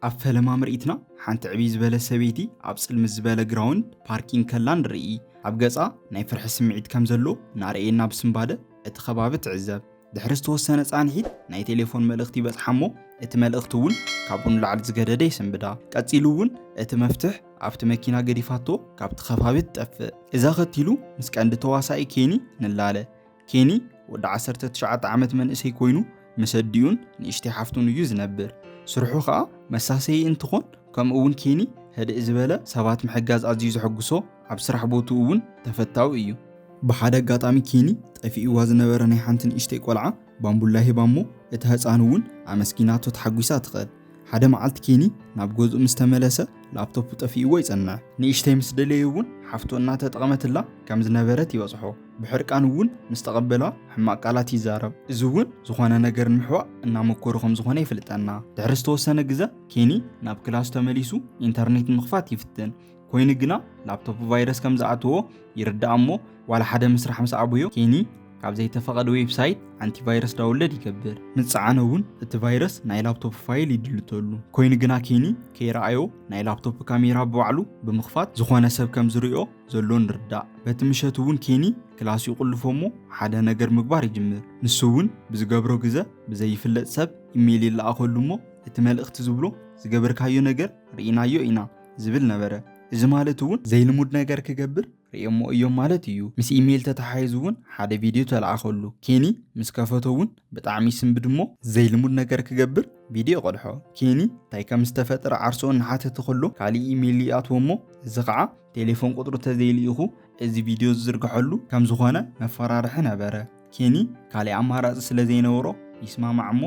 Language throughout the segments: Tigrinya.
أفلما مرئتنا حانت عبيز بلا سبيتي أبصل مزبالة جراوند باركين كلان رئي أبقصا نايفرح السمعيد كامزلو نارئينا بسنبادة اتخبابت عزاب دحرست وسنة عنحيد ناي تليفون ملغتي بس حمو اتملغتون كابون لعد زغدده يسنبدا قصيلون اتمفتح افت مكينا غديفاتو كابت خفابت طف اذا ختيلو مسكند تواساي كيني نلاله كيني ود 19 عامت منسي كوينو مسديون نشتي حفتون يوز نبر سرحو خا مساسي انتخون كم اون كيني هد ازبله سبات محجاز ازيز حقسو اب سرح بوتو اون تفتاو ايو بحدا قاطامي كيني طفي واز نبر ني حنتن اشتي قلعه بامبولاهي بامو اتهصانون امسكيناتو تحغيسا تقد حدا معلت كيني ناب جوزو مستملسه لابتوب طفيو يصنع نيشتي مسدليون حفتونا تطقمتلا كم زنبرت يوصحو بحرقانون مستقبلا حماق قالات يزارب ازون زخونه ነገር نحوا እና መኮርኩም ዝኮነ ይፍልጠና ድሕሪ ዝተወሰነ ግዜ ኬኒ ናብ ክላስ ተመሊሱ ኢንተርኔት ምኽፋት ይፍትን ኮይኑ ግና ላፕቶፕ ቫይረስ ከም ዝኣትዎ ይርዳእሞ ዋላ ሓደ መስራሕ ምስ አቡዮ ኬኒ ካብ ዘይተፈቀደ ዌብሳይት አንቲ ቫይረስ ዳውንሎድ ይገብር ምጽዓነውን እቲ ቫይረስ ናይ ላፕቶፕ ፋይል ይድልተሉ ኮይኑ ግና ኬኒ ከይራአዮ ናይ ላፕቶፕ ካሜራ በባዕሉ ብምኽፋት ዝኮነ ሰብ ከም ዝርዮ ዘሎ ንርዳእ በቲ ምሸቱውን ኬኒ ክላስ ይቁልፎሞ ሓደ ነገር ምግባር ይጅምር ንሱውን ብዝገብሮ ግዜ ብዘይፍለጥ ሰብ ኢሜል ይላኣኸሉሞ እቲ መልእኽቲ ዝብሎ ዝገበርካዮ ነገር ርኢናዮ ኢና ዝብል ነበረ እዚ ማለት እውን ዘይልሙድ ነገር ክገብር ሪእሞ እዮም ማለት እዩ ምስ ኢሜል ተተሓይዙውን ሓደ ቪድዮ ተላኣኸሉ ኬኒ ምስ ከፈተውን ብጣዕሚ ስምብድሞ ዘይልሙድ ነገር ክገብር ቪድዮ ቀድሖ ኬኒ ታይ ከም ዝተፈጠረ ዓርሶ ንሓተተ ከሎ ካሊ ኢሜል ይኣትዎሞ እዚ ከዓ ቴሌፎን ቁጥሩ ተዘይልኢኹ እዚ ቪድዮ ዝዝርግሐሉ ከም ዝኾነ መፈራርሒ ነበረ ኬኒ ካሊ ኣማራፂ ስለ ዘይነበሮ ይስማማዕሞ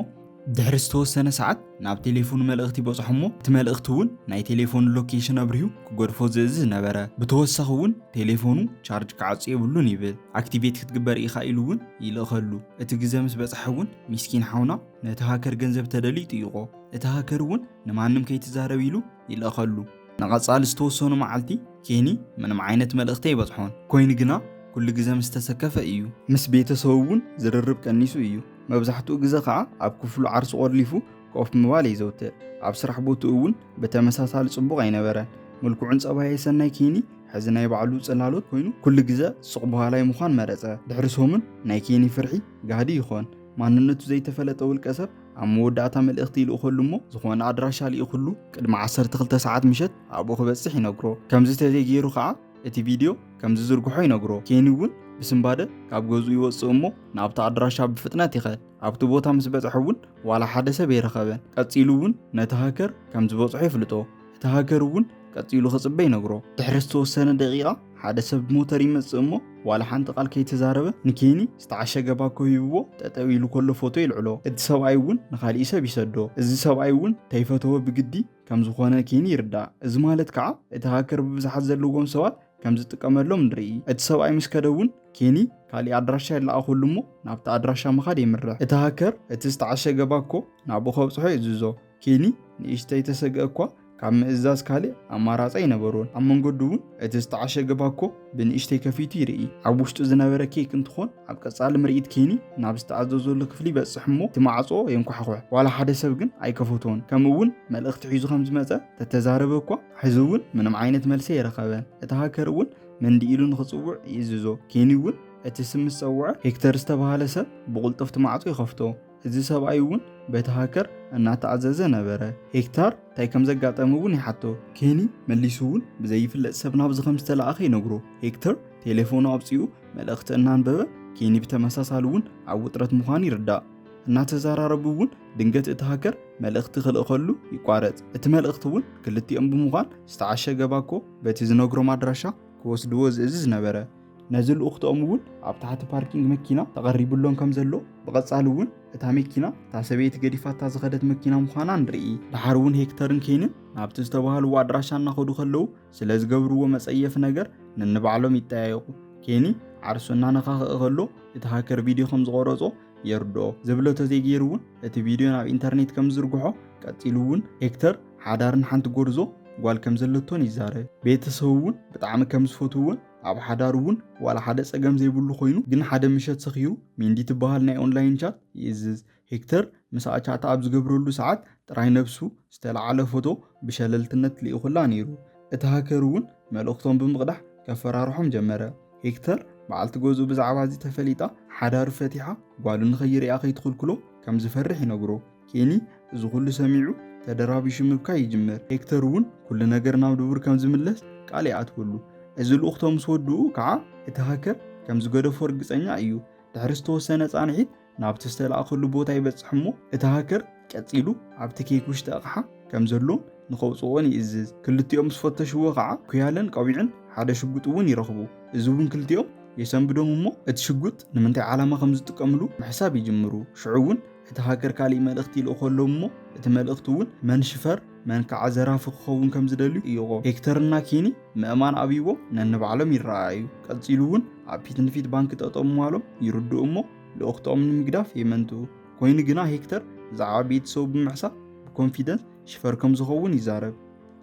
ድሕሪ ዝተወሰነ ሰዓት ናብ ቴሌፎን መልእኽቲ በጽሖሞ እቲ መልእኽቲ እውን ናይ ቴሌፎን ሎኬሽን አብሪሁ ክጎድፎ ዝእዝዝ ነበረ ብተወሳኺ እውን ቴሌፎኑ ቻርጅ ክዓጽ የብሉን ይብል አክቲቬት ክትግበር ኢኻ ኢሉ እውን ይልኸሉ እቲ ግዜ ምስ በጽሐ እውን ሚስኪን ሓውና ነቲ ሃከር ገንዘብ ተደሊዩ ጥይቆ እቲ ሃከር እውን ንማንም ከይትዛረብ ኢሉ ይልኸሉ ንቐጻሊ ዝተወሰኑ መዓልቲ ኬኒ ምንም ዓይነት መልእኽቲ ይበጽሖን ኮይኑ ግና ኩሉ ግዜ ምስ ተሰከፈ እዩ ምስ ቤተሰቡ እውን ዝርርብ ቀኒሱ እዩ መብዛሕትኡ ግዜ ከዓ ኣብ ክፍሉ ዓርሱ ቆርሊፉ ኮፍ ምባል ይዘውትር ኣብ ስራሕ ቦትኡ እውን በተመሳሳሊ ጽቡቕ ኣይነበረን መልክዑን ጸባይ ሰናይ ኬኒ ሕዚ ናይ ባዕሉ ጽላሎት ኮይኑ ኩሉ ግዜ ሱቕ በኋላይ ምዃን መረጸ ድሕሪ ሶምን ናይ ኬኒ ፍርሒ ጋዲ ይኾን ማንነቱ ዘይተፈለጠ ውልቀ ሰብ ኣብ መወዳእታ መልእኽቲ ይልእኸሉሞ ዝኾነ ኣድራሻ ልኢኹሉ ቅድሚ 12 ሰዓት ምሸት ኣብኡ ክበጽሕ ይነግሮ ከምዚ ተዘይገይሩ ከዓ እቲ ቪድዮ ከምዚ ዝርግሖ ይነግሮ ኬኒ እውን ብስንባደ ካብ ገዙ ይወጽእ እሞ ናብታ ኣድራሻ ብፍጥነት ይኸድ ኣብቲ ቦታ ምስ በጽሐ እውን ዋላ ሓደ ሰብ ይረኸበን ቀጺሉ እውን ነቲ ሃከር ከም ዝበጽሖ ይፍልጦ እቲ ሃከር እውን ቀጺሉ ክጽበ ይነግሮ ድሕሪ ዝተወሰነ ደቂቓ ሓደ ሰብ ብሞተር ይመጽእ እሞ ዋላ ሓንቲ ቃል ከይተዛረበ ንኬኒ ዝተዓሸገ ባኮ ሂብዎ ጠጠው ኢሉ ከሎ ፎቶ ይልዕሎ እቲ ሰብኣይ እውን ንኻሊእ ሰብ ይሰዶ እዚ ሰብኣይ እውን ተይፈተወ ብግዲ ከም ዝኾነ ኬኒ ይርዳእ እዚ ማለት ከዓ እቲ ሃከር ብብዝሓት ዘለዎም ሰባት ከም ዝጥቀመሎም ንርኢ እቲ ሰብኣይ ምስ ከደውን ኬኒ ካሊእ ኣድራሻ ይለኣኸሉሞ ናብቲ ኣድራሻ ምኻድ ይምርሕ እቲ ሃከር እቲ ዝተዓሸገ ባኮ ናብኡ ከብጽሖ ይእዝዞ ኬኒ ንእሽተይ ተሰግአ እኳ ካብ ምእዛዝ ካሊእ ኣማራፂ ይነበሮን ኣብ መንገዱ እውን እቲ ዝተዓሸገ ባኮ ብንእሽተይ ከፊቱ ይርኢ ኣብ ውሽጡ ዝነበረ ኬክ እንትኾን ኣብ ቀጻሊ ምርኢት ኬኒ ናብ ዝተኣዘዘሉ ክፍሊ ይበጽሕ እሞ እቲ ማዕጾ የንኳሕኩሕ ዋላ ሓደ ሰብ ግን ኣይከፈቶን ከምኡውን መልእኽቲ ሒዙ ከም ዝመጸ ተተዛረበ እኳ ሕዚ እውን ምንም ዓይነት መልሲ ይረኸበን እቲ ሃከር እውን መንዲ ኢሉ ንኽጽውዕ ይእዝዞ ኬኒ እውን እቲ ስም ዝጸውዐ ሄክተር ዝተባሃለ ሰብ ብቕልጥፍቲ ማዕጾ ይኸፍቶ እዚ ሰብኣይ እውን በቲ ሃከር እናተኣዘዘ ነበረ ሄክተር ታይ ከም ዘጋጠመ እውን ይሓቶ ኬኒ መሊሱ እውን ብዘይፍለጥ ሰብ ናብዚ ከም ዝተለኣኸ ይነግሮ ሄክተር ቴሌፎኑ ኣውፂኡ መልእኽቲ እናንበበ ኬኒ ብተመሳሳሊ እውን ኣብ ውጥረት ምዃኑ ይርዳእ እናተዘራረቡ እውን ድንገት እቲ ሃከር መልእኽቲ ክልእኸሉ ይቋረጽ እቲ መልእኽቲ እውን ክልቲኦም ብምዃን ዝተዓሸገ ባኮ በቲ ዝነግሮም ኣድራሻ ክወስድዎ ዝእዝዝ ነበረ ነዚ ልኡኽቶኦም እውን ኣብ ታሕቲ ፓርኪንግ መኪና ተቐሪቡሎም ከም ዘሎ ብቐጻሊ እውን እታ መኪና እታ ሰበይቲ ገዲፋታ ዝኸደት መኪና ምዃና ንርኢ ድሓር እውን ሄክተርን ኬንን ናብቲ ዝተባሃልዎ ኣድራሻ እናኸዱ ከለዉ ስለ ዝገብርዎ መጸየፍ ነገር ንንባዕሎም ይጠያየቑ ኬኒ ዓርሱ እናነኻኽእ ከሎ እቲ ሃከር ቪድዮ ከም ዝቐረጾ የርድኦ ዝብሎ ተዘይገይሩ እውን እቲ ቪድዮ ናብ ኢንተርኔት ከም ዝርግሖ ቀጺሉ እውን ሄክተር ሓዳርን ሓንቲ ጎርዞ ጓል ከም ዘለቶን ይዛረብ ቤተሰቡ እውን ብጣዕሚ ከም ዝፈትውዎን ኣብ ሓዳር እውን ዋላ ሓደ ጸገም ዘይብሉ ኮይኑ ግን ሓደ ምሸት ሰኺሩ ሚንዲ ትበሃል ናይ ኦንላይን ቻት ይእዝዝ ሄክተር مساعات ኣብ ዝገብረሉ ሰዓት ጥራይ ነብሱ ዝተለዓለ ፎቶ ብሸለልትነት ሊኢኹላ ነይሩ። እቲ ሃከር እውን መልእኽቶም ብምቕዳሕ ከፈራርሖም ጀመረ። ሄክተር በዓልቲ ገዝኡ ብዛዕባ እዚ ተፈሊጣ ሓዳሩ ፈቲሓ ጓሉ ንኸይርያ ከይትኽልክሎ ከም ዝፈርሕ ይነግሮ። ኬኒ እዚ ኩሉ ሰሚዑ ተደራቢሹ ምብካይ ይጅምር። ሄክተር እውን ኩሉ ነገር ናብ ድቡር ከም ዝምለስ ቃል ይኣትወሉ። እዚ ልኡኽቶ ምስ ወድኡ ከዓ እቲ ሃከር ከም ዝገደፎ ርግፀኛ እዩ። ድሕሪ ዝተወሰነ ፃንሒት ናብቲ ዝተለኣኸሉ ቦታ ይበፅሕ እሞ እቲ ሃከር ቀፂሉ ኣብቲ ኬክ ውሽጢ ኣቕሓ ከም ዘሎ ንኸውፅዎን ይእዝዝ። ክልቲኦም ምስ ፈተሽዎ ከዓ ኩያለን ቆቢዕን ሓደ ሽጉጥ እውን ይረኽቡ። እዚ እውን ክልቲኦም የሰንብዶም እሞ እቲ ሽጉጥ ንምንታይ ዓላማ ከም ዝጥቀምሉ ምሕሳብ ይጅምሩ። ሽዑ እውን እቲ ሃከር ካሊእ መልእኽቲ ይልእኸሎም እሞ እቲ መልእኽቲ እውን መን ሽፈር መን ከዓ ዘራፊ ክኸውን ከም ዝደልዩ ይቆ። ሄክተርና ኬኒ ምእማን ኣብይዎም ነንባዕሎም ይረኣዩ። ቀፂሉ እውን ኣብ ፊት ንፊት ባንኪ ጠጠው ምባሎም ይርድኡ እሞ ልኡኽቶም ንምግዳፍ የመንትኡ። ኮይኑ ግና ሄክተር ብዛዕባ ቤተሰቡ ብምሕሳብ ብኮንፊደንስ ሽፈር ከም ዝኸውን ይዛረብ።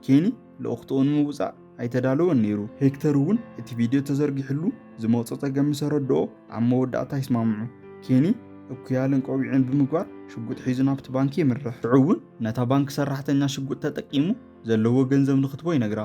ኬኒ ልኡኽቶ ንምውፃእ ኣይተዳለወን ነይሩ። ሄክተር እውን እቲ ቪድዮ ተዘርጊሕሉ ዝመውፀ ፀገም ምስ ረድኦ ኣብ መወዳእታ ይስማምዑ። ኬኒ እኩያልን ቆቢዕን ብምግባር ሽጉጥ ሒዙ ናብቲ ባንኪ ይምርሕ። ሽዑ እውን ነታ ባንኪ ሰራሕተኛ ሽጉጥ ተጠቂሙ ዘለዎ ገንዘብ ንክትቦ ይነግራ።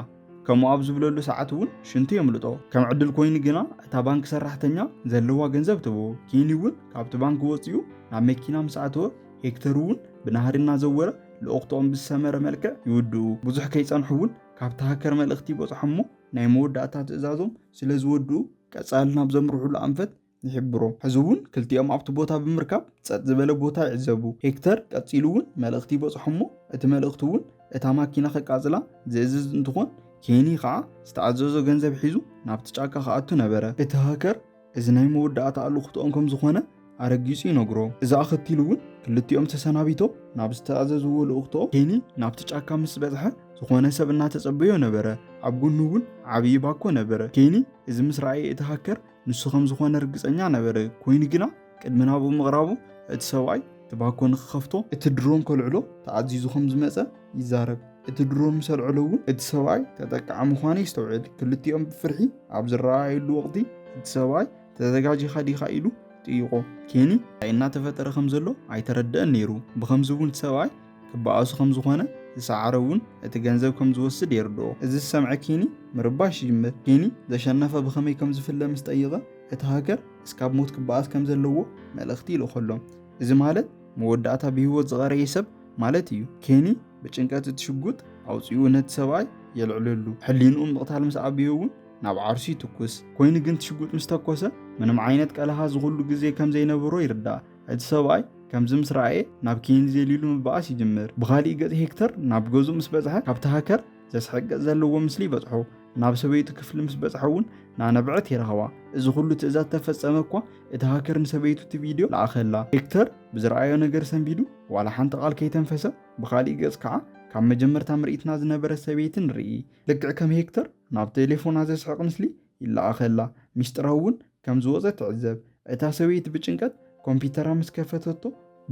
ከምኡ ኣብ ዝብለሉ ሰዓት እውን ሽንቱ የምልጦ። ከም ዕድል ኮይኑ ግና እታ ባንኪ ሰራሕተኛ ዘለዋ ገንዘብ ትቦ። ኬኒ እውን ካብቲ ባንኪ ወፂኡ ናብ መኪና ምስ ኣተወ ሄክተር እውን ብናህሪ እናዘወረ ልኡኽቶም ብዝሰመረ መልክዕ ይውድኡ። ብዙሕ ከይፀንሑ እውን ካብቲ ሃከር መልእኽቲ ይበፅሖ እሞ ናይ መወዳእታ ትእዛዞም ስለ ዝወድኡ ቀፃሊ ናብ ዘምርሑሉ ኣንፈት ይሕብሮ። ሕዚ እውን ክልቲኦም ኣብቲ ቦታ ብምርካብ ፀጥ ዝበለ ቦታ ይዕዘቡ። ሄክተር ቀፂሉ እውን መልእኽቲ ይበፅሖ እሞ እቲ መልእኽቲ እውን እታ ማኪና ከቃፅላ ዝእዝዝ እንትኾን ኬኒ ከዓ ዝተኣዘዞ ገንዘብ ሒዙ ናብቲ ጫካ ከኣቱ ነበረ። እቲ ሃከር እዚ ናይ መወዳእታ ልኡኽቶም ከም ዝኾነ ኣረጊፁ ይነግሮ። እዚ ኣኸቲሉ እውን ክልቲኦም ተሰናቢቶም ናብ ዝተኣዘዝዎ ልኡኽቶ ኬኒ ናብቲ ጫካ ምስ በፅሐ ዝኾነ ሰብ እናተፀበዮ ነበረ። ኣብ ጎኑ እውን ዓብዪ ባኮ ነበረ። ኬኒ እዚ ምስ ረኣየ እቲ ሃከር ንሱ ከም ዝኾነ ርግፀኛ ነበረ። ኮይኑ ግና ቅድሚ ናብኡ ምቕራቡ እቲ ሰብኣይ እቲ ባኮ ንክኸፍቶ እቲ ድሮን ከልዕሎ ተኣዚዙ ከም ዝመፀ ይዛረብ። እቲ ድሮን ምስ ኣልዕሎ እውን እቲ ሰብኣይ ተጠቃዒ ምዃኑ ይስተውዕል። ክልቲኦም ብፍርሒ ኣብ ዝረኣየሉ ወቕቲ እቲ ሰብኣይ ተዘጋጂኻ ዲኻ ኢሉ ጥይቆ። ኬኒ እንታይ እናተፈጠረ ከም ዘሎ ኣይተረድአን ነይሩ። ብከምዚ እውን እቲ ሰብኣይ ክበኣሱ ከም ዝኾነ ዝሰዓረ እውን እቲ ገንዘብ ከም ዝወስድ የርድኦ። እዚ ዝሰምዐ ኬኒ ምርባሽ ይጅምር። ኬኒ ዘሸነፈ ብኸመይ ከም ዝፍለ ምስ ጠይቐ እቲ ሃከር እስካብ ሞት ክበኣስ ከም ዘለዎ መልእኽቲ ይልኸሎም። እዚ ማለት መወዳእታ ብሂወት ዝቐረየ ሰብ ማለት እዩ። ኬኒ ብጭንቀት እቲ ሽጉጥ ኣውፂኡ ነቲ ሰብኣይ የልዕለሉ። ሕሊንኡ ምቕታል ምስ ኣብዮ እውን ናብ ዓርሱ ይትኩስ። ኮይኑ ግን ሽጉጥ ምስ ተኮሰ ምንም ዓይነት ቀለሃ ዝኹሉ ግዜ ከም ዘይነበሮ ይርዳእ። እቲ ሰብኣይ ከምዚ ምስ ረኣየ ናብ ኬኒ ዘሊሉ ምበኣስ ይጅምር። ብኻሊእ ገጽ ሄክተር ናብ ገዙ ምስ በፅሐ ካብቲ ሃከር ዘስሕቅፅ ዘለዎ ምስሊ ይበፅሖ። ናብ ሰበይቱ ክፍሊ ምስ በፅሐ እውን ናነብዐት ይረኸባ። እዚ ኩሉ ትእዛዝ ተፈፀመ እኳ እቲ ሃከር ንሰበይቱ እቲ ቪድዮ ለኣኸላ። ሄክተር ብዝረኣዮ ነገር ሰንቢዱ ዋላ ሓንቲ ቃል ከይተንፈሰ ብኻሊእ ገጽ ከዓ ካብ መጀመርታ ምርኢትና ዝነበረ ሰበይቲ ንርኢ። ልክዕ ከም ሄክተር ናብ ቴሌፎና ዘስሕቕ ምስሊ ይለኣኸላ። ሚስጥራ እውን ከም ዝወፀ ትዕዘብ። እታ ሰበይቲ ብጭንቀት ኮምፒተራ ምስ ከፈተቶ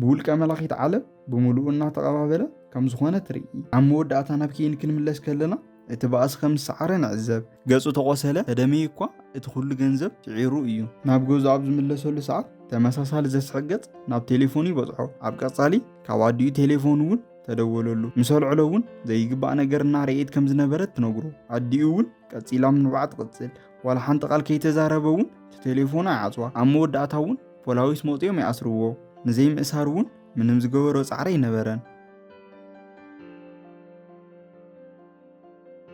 ብውልቀ መላኺት ዓለም ብምሉእ እናተቐባበለ ከም ዝኾነ ትርኢ። ኣብ መወዳእታ ናብ ኬኒ ክንምለስ ከለና እቲ በኣስ ከም ዝሰዓረ ንዕዘብ። ገጹ ተቆሰለ ተደመየ እኳ እቲ ኩሉ ገንዘብ ሽዒሩ እዩ። ናብ ገዙ ኣብ ዝምለሰሉ ሰዓት ተመሳሳሊ ዘስሕቅ ገጽ ናብ ቴሌፎኑ ይበፅሖ። ኣብ ቀጻሊ ካብ ኣዲኡ ቴሌፎን እውን ተደወለሉ። ምስ ኣልዕሎ እውን ዘይግባእ ነገር እናርአየት ከም ዝነበረት ትነግሮ። ኣዲኡ እውን ቀፂላ ምንባዕ ትቕፅል። ዋላ ሓንቲ ቃል ከይተዛረበ እውን እቲ ቴሌፎኑ ይዓፅዋ። ኣብ መወዳእታ እውን ፖላዊስ መውፅኦም ይኣስርዎ። ንዘይምእሳር እውን ምንም ዝገበሮ ፃዕሪ ይነበረን።